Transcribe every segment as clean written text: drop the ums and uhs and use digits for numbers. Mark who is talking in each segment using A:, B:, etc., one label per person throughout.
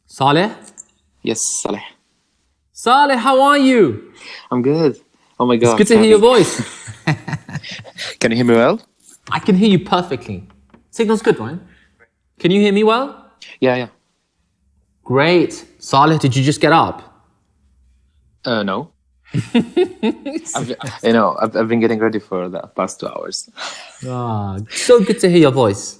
A: Saleh?
B: Yes, Saleh.
A: Saleh, how are you?
B: I'm good. Oh my
A: It's
B: God,
A: good to hear your
B: Sami.
A: voice.
B: Can you hear me well?
A: I can hear you perfectly. Signal's good, right? Can you hear me well?
B: Yeah.
A: Great. Saleh, did you just get up?
B: No. I've been getting ready for the past 2 hours.
A: So good to hear your voice.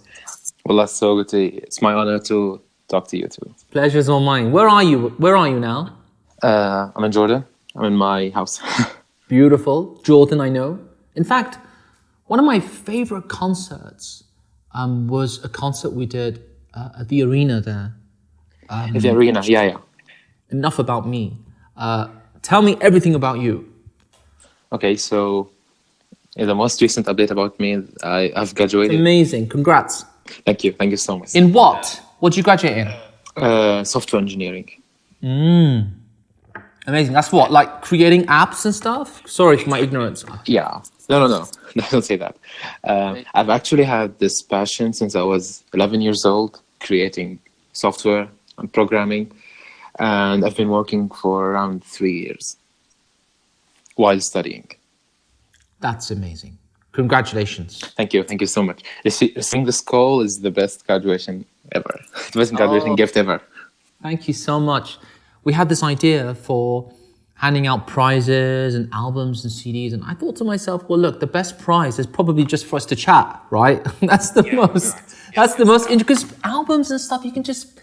B: Well, that's so good to hear. It's my honor to talk to you too.
A: Pleasure's all mine. Where are you? Where are you now?
B: I'm in Jordan. I'm in my house.
A: Beautiful. Jordan, I know. In fact, one of my favorite concerts was a concert we did at the arena there.
B: The arena, yeah.
A: Enough about me. Tell me everything about you.
B: Okay, so the most recent update about me, I've graduated.
A: Amazing. Congrats.
B: Thank you so much.
A: In what? What did you graduate in?
B: Software engineering.
A: Amazing. That's what? Like creating apps and stuff? Sorry for my ignorance.
B: Yeah. No. Don't say that. I've actually had this passion since I was 11 years old, creating software and programming. And I've been working for around 3 years while studying.
A: That's amazing. Congratulations.
B: Thank you so much. Receiving this call is the best graduation ever. The best graduation gift ever.
A: Thank you so much. We had this idea for handing out prizes and albums and CDs, and I thought to myself, well, look, the best prize is probably just for us to chat, right? That's the most because albums and stuff, you can just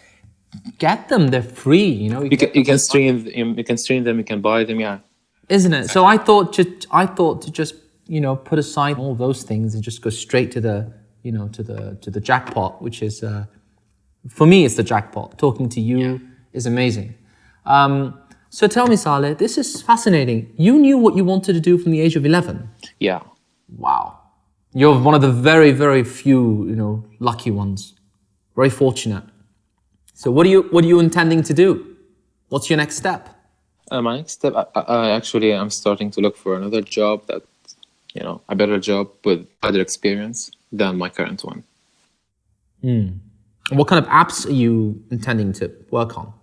A: get them. They're free, you know.
B: You can stream them. You can buy them. Yeah.
A: Isn't it? So I thought to just put aside all those things and just go straight to the jackpot, which is for me it's the jackpot. Talking to you is amazing. So tell me, Saleh, this is fascinating. You knew what you wanted to do from the age of 11.
B: Yeah.
A: Wow. You're one of the very, very few, lucky ones. Very fortunate. So what are you intending to do? What's your next step?
B: My next step, I'm starting to look for another job that, a better job with better experience than my current one.
A: What kind of apps are you intending to work on?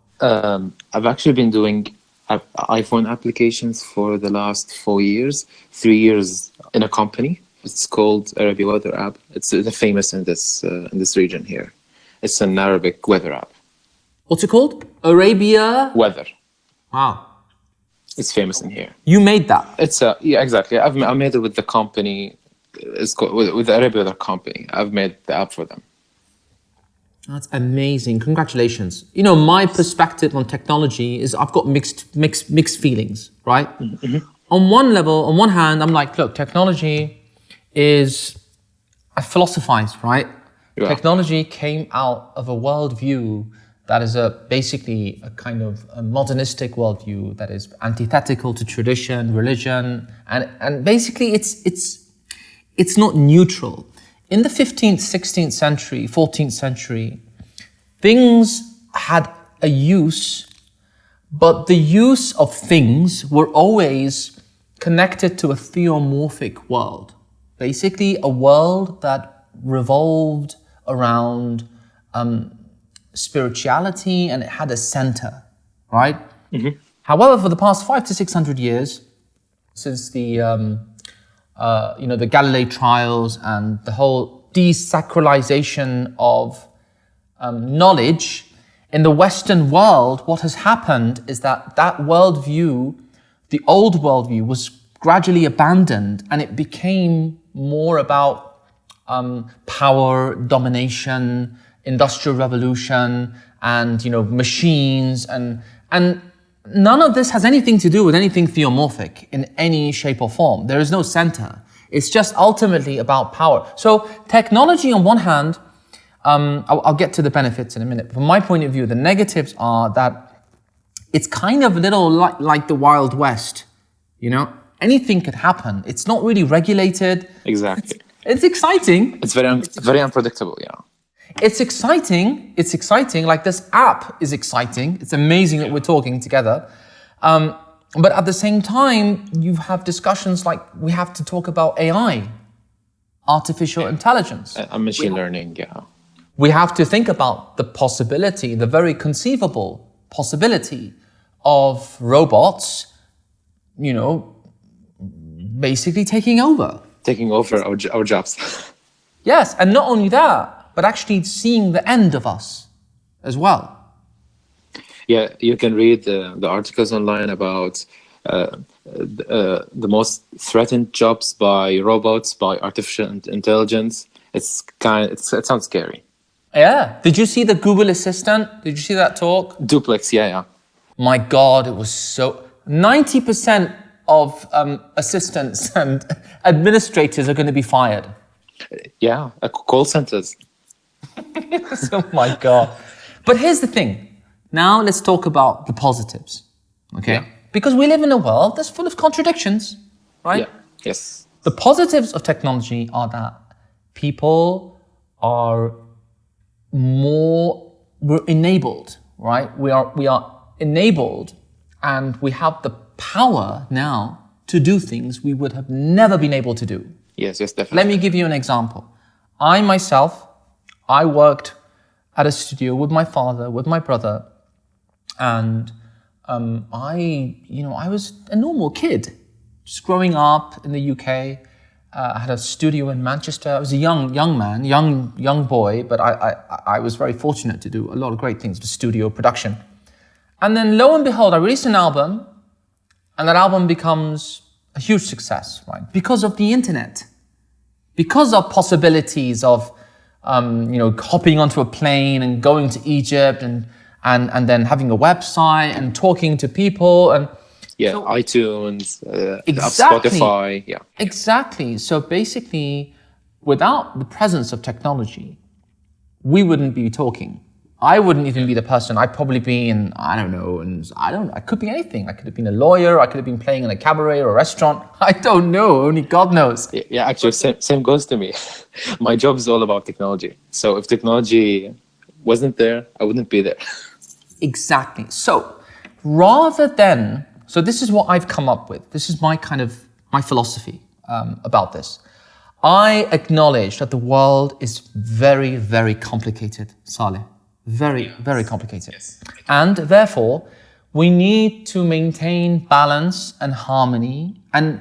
B: I've actually been doing iPhone applications for the last 4 years, 3 years in a company. It's called Arabic Weather App. It's famous in this region here. It's an Arabic weather app.
A: What's it called? Arabia
B: Weather.
A: Wow.
B: It's famous in here.
A: You made that?
B: Yeah, exactly. I made it with the company. It's called with the Arabic Weather company. I've made the app for them.
A: That's amazing. Congratulations. My perspective on technology is I've got mixed feelings, right? Mm-hmm. On one hand, I'm like, look, technology is, I philosophize, right? Yeah. Technology came out of a worldview that is basically a kind of a modernistic worldview that is antithetical to tradition, religion, and basically it's not neutral. In the 15th, 16th century, 14th century, things had a use, but the use of things were always connected to a theomorphic world. Basically, a world that revolved around spirituality and it had a center, right? Mm-hmm. However, for the past 500 to 600 years, since the Galilei trials and the whole desacralization of knowledge in the Western world, what has happened is that worldview, the old worldview, was gradually abandoned, and it became more about power, domination, industrial revolution, and machines, and none of this has anything to do with anything theomorphic in any shape or form. There is no center. It's just ultimately about power. So technology on one hand, I'll get to the benefits in a minute. From my point of view, the negatives are that it's kind of a little like the Wild West. Anything could happen. It's not really regulated.
B: Exactly.
A: It's exciting.
B: It's very unpredictable, yeah.
A: It's exciting. Like this app is exciting. It's amazing that we're talking together. But at the same time, you have discussions like we have to talk about AI, artificial intelligence.
B: Machine learning, yeah.
A: we have to think about the possibility, the very conceivable possibility of robots, basically taking over.
B: Taking over our jobs.
A: Yes, and not only that, but actually seeing the end of us as well.
B: Yeah, you can read the articles online about the most threatened jobs by robots, by artificial intelligence. It sounds scary.
A: Yeah. Did you see the Google Assistant? Did you see that talk?
B: Duplex, yeah.
A: My God, it was so... 90% of assistants and administrators are going to be fired.
B: Yeah, call centers.
A: Oh my God. But here's the thing. Now let's talk about the positives, okay?
B: Yeah.
A: Because we live in a world that's full of contradictions, right?
B: Yeah, yes.
A: The positives of technology are that people are we're enabled, right? We are enabled, and we have the power now to do things we would have never been able to do.
B: Yes, definitely.
A: Let me give you an example. I worked at a studio with my father, with my brother, and I was a normal kid, just growing up in the UK. I had a studio in Manchester. I was a young man, young boy, but I was very fortunate to do a lot of great things with studio production. And then lo and behold, I released an album, and that album becomes a huge success, right? Because of the internet, because of possibilities of hopping onto a plane and going to Egypt and then having a website and talking to people and
B: so, iTunes,
A: exactly,
B: Spotify, yeah.
A: Exactly. So basically, without the presence of technology, we wouldn't be talking. I wouldn't even be the person. I'd probably be in, I could be anything. I could have been a lawyer. I could have been playing in a cabaret or a restaurant. I don't know. Only God knows.
B: Yeah, actually, same goes to me. My job is all about technology. So if technology wasn't there, I wouldn't be there.
A: Exactly. So this is what I've come up with. This is my philosophy about this. I acknowledge that the world is very, very complicated, Saleh. Very, very complicated. Yes. And therefore, we need to maintain balance and harmony. And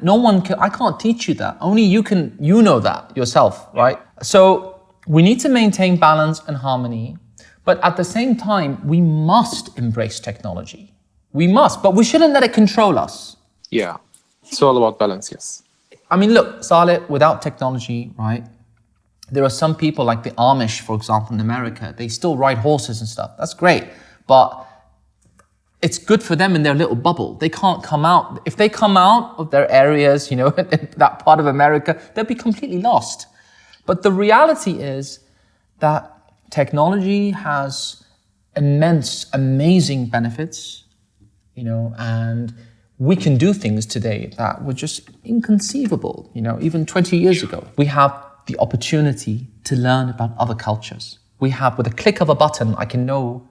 A: I can't teach you that. Only you know that yourself, right? So we need to maintain balance and harmony. But at the same time, we must embrace technology. We must, but we shouldn't let it control us.
B: Yeah, it's all about balance, yes.
A: I mean, look, Saleh, without technology, right? There are some people like the Amish, for example, in America. They still ride horses and stuff. That's great. But it's good for them in their little bubble. They can't come out. If they come out of their areas, in that part of America, they'll be completely lost. But the reality is that technology has immense, amazing benefits, and we can do things today that were just inconceivable, even 20 years ago. We have the opportunity to learn about other cultures. With a click of a button, I can know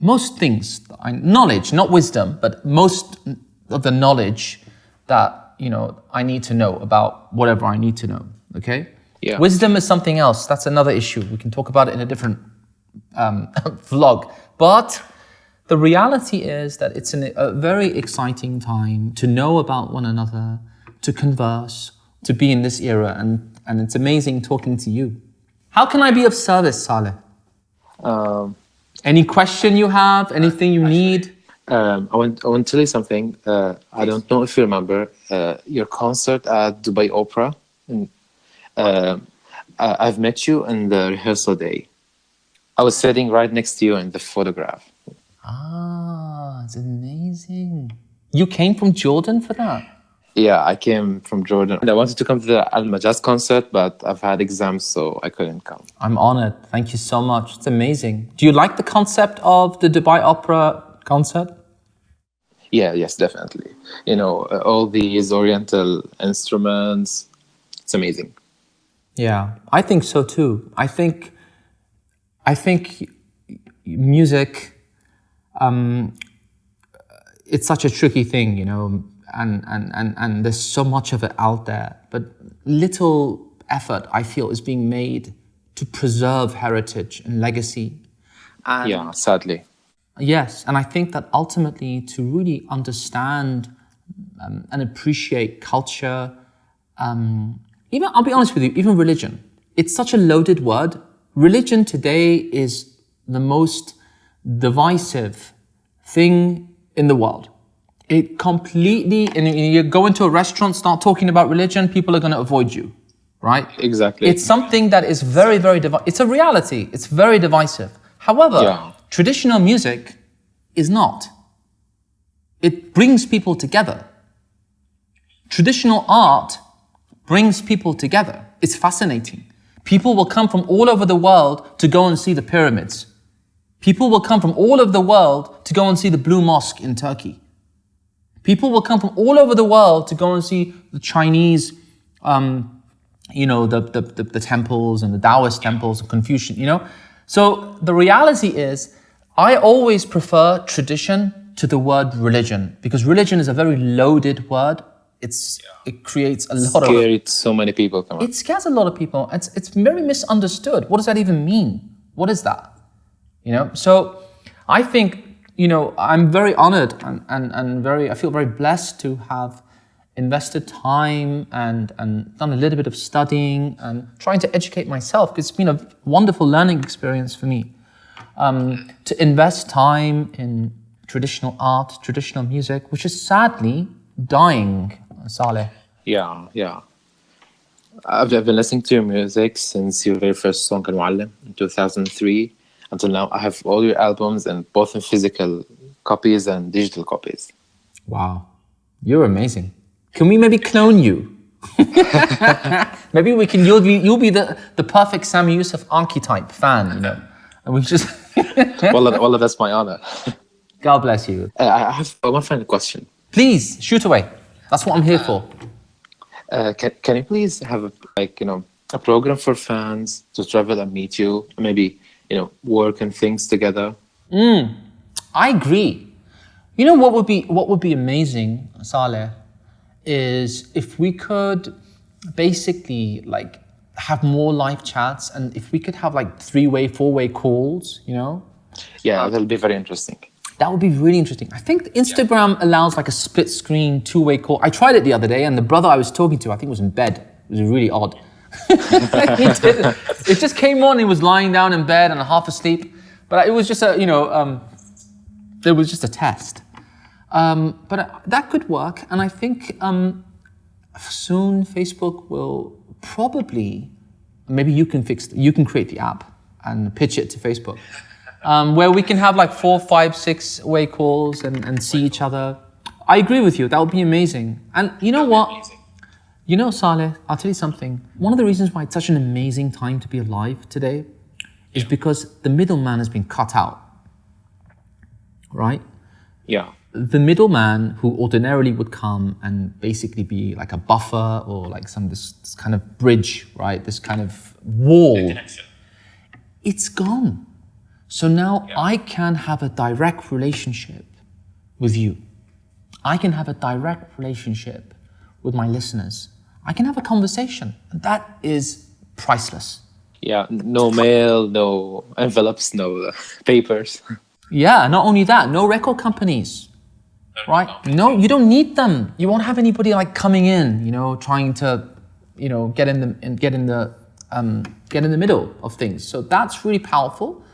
A: most things, knowledge, not wisdom, but most of the knowledge that, I need to know about whatever I need to know, okay?
B: Yeah.
A: Wisdom is something else. That's another issue. We can talk about it in a different vlog. But the reality is that it's a very exciting time to know about one another, to converse, to be in this era, and it's amazing talking to you. How can I be of service, Saleh? Any question you have? Anything you need?
B: I want to tell you something. I don't know if you remember your concert at Dubai Opera. And, I've met you in the rehearsal day. I was sitting right next to you in the photograph.
A: Ah, it's amazing. You came from Jordan for that?
B: Yeah, I came from Jordan. I wanted to come to the Al Majaz concert, but I've had exams, so I couldn't come.
A: I'm honored. Thank you so much. It's amazing. Do you like the concept of the Dubai Opera concert?
B: Yeah, yes, definitely. All these Oriental instruments, it's amazing.
A: Yeah, I think so too. I think music, it's such a tricky thing, and there's so much of it out there, but little effort, I feel, is being made to preserve heritage and legacy. And
B: Yeah, sadly.
A: yes, and I think that ultimately to really understand and appreciate culture, even, I'll be honest with you, even religion, it's such a loaded word. Religion today is the most divisive thing in the world. It completely, and you go into a restaurant, start talking about religion, people are going to avoid you, right?
B: Exactly.
A: It's something that is very, very it's a reality. It's very divisive. However, traditional music is not. It brings people together. Traditional art brings people together. It's fascinating. People will come from all over the world to go and see the pyramids. People will come from all over the world to go and see the Blue Mosque in Turkey. People will come from all over the world to go and see the Chinese, the temples and the Taoist temples and Confucian, So the reality is, I always prefer tradition to the word religion, because religion is a very loaded word. It creates a lot of...
B: Scared so many people. Come on.
A: It scares a lot of people. It's very misunderstood. What does that even mean? What is that? So I think, I'm very honored and I feel very blessed to have invested time and done a little bit of studying and trying to educate myself, because it's been a wonderful learning experience for me. To invest time in traditional art, traditional music, which is sadly dying, Saleh.
B: Yeah. I've been listening to your music since your very first song, Al-Muallim, in 2003. Until now, I have all your albums, and both in physical copies and digital copies.
A: Wow. You're amazing. Can we maybe clone you? Maybe we can, you'll be the perfect Sami Yusuf archetype fan, And we just...
B: Wallah, that's my honor.
A: God bless you.
B: I have one final question.
A: Please, shoot away. That's what I'm here for.
B: Can you please have a program for fans to travel and meet you, maybe work and things together?
A: I agree. What would be amazing, Saleh, is if we could basically have more live chats, and if we could have 3-way, 4-way calls,
B: Yeah, that'll be very interesting.
A: That would be really interesting. I think Instagram allows a split screen 2-way call. I tried it the other day, and the brother I was talking to, I think was in bed. It was really odd. It just came on, he was lying down in bed and half asleep. But it was just it was just a test. But that could work, and I think soon Facebook will probably, maybe you can create the app and pitch it to Facebook, where we can have 4, 5, 6-way calls and see each other. I agree with you. That would be amazing. And you know what? Saleh, I'll tell you something. One of the reasons why it's such an amazing time to be alive today is because the middleman has been cut out. Right?
B: Yeah.
A: The middleman who ordinarily would come and basically be a buffer or this kind of bridge, right? This kind of wall. It's gone. So now I can have a direct relationship with you. I can have a direct relationship with my listeners. I can have a conversation. That is priceless.
B: Yeah, no mail, no envelopes, no papers.
A: Yeah, not only that, no record companies, right? No, you don't need them. You won't have anybody coming in, trying to, get in the middle of things. So that's really powerful.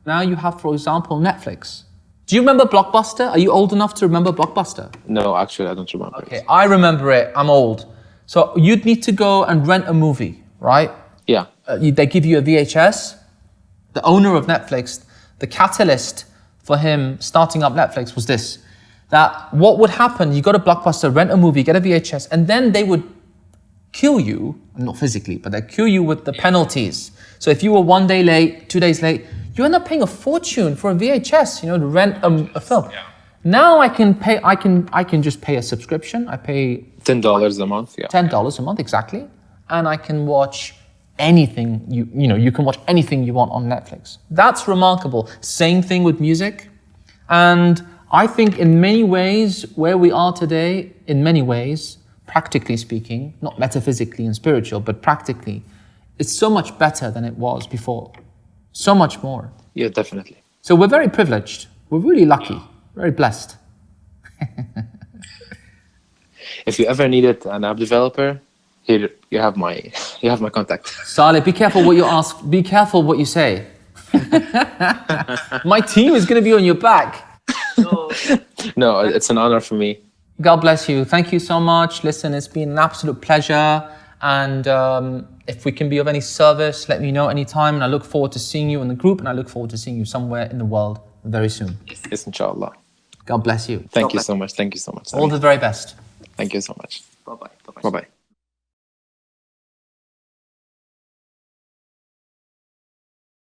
A: Now you have, for example, Netflix. Do you remember Blockbuster? Are you old enough to remember Blockbuster?
B: No, actually, I don't remember.
A: Okay, I remember it. I'm old. So you'd need to go and rent a movie, right?
B: Yeah.
A: They give you a VHS. The owner of Netflix, the catalyst for him starting up Netflix was this. That what would happen, you go to Blockbuster, rent a movie, get a VHS, and then they would kill you, not physically, but they'd kill you with the penalties. So if you were 1 day late, 2 days late, you end up paying a fortune for a VHS, to rent a film. Yeah. Now I can just pay a subscription. I pay
B: $10 a month, yeah.
A: $10 a month, exactly. And I can watch anything, you can watch anything you want on Netflix. That's remarkable. Same thing with music. And I think in many ways, where we are today, in many ways, practically speaking, not metaphysically and spiritual, but practically, it's so much better than it was before. So much more.
B: Yeah, definitely.
A: So we're very privileged. We're really lucky, very blessed.
B: If you ever needed an app developer, here you have my contact.
A: Saleh, be careful what you ask. Be careful what you say. My team is going to be on your back.
B: No, it's an honor for me.
A: God bless you. Thank you so much. Listen, it's been an absolute pleasure. And if we can be of any service, let me know anytime. And I look forward to seeing you in the group. And I look forward to seing you somewhere in the world very soon.
B: Yes, inshallah.
A: God bless you.
B: Thank you so much. Thank you so much.
A: All the very best.
B: Thank you so much.
C: Bye-bye.
B: Bye-bye.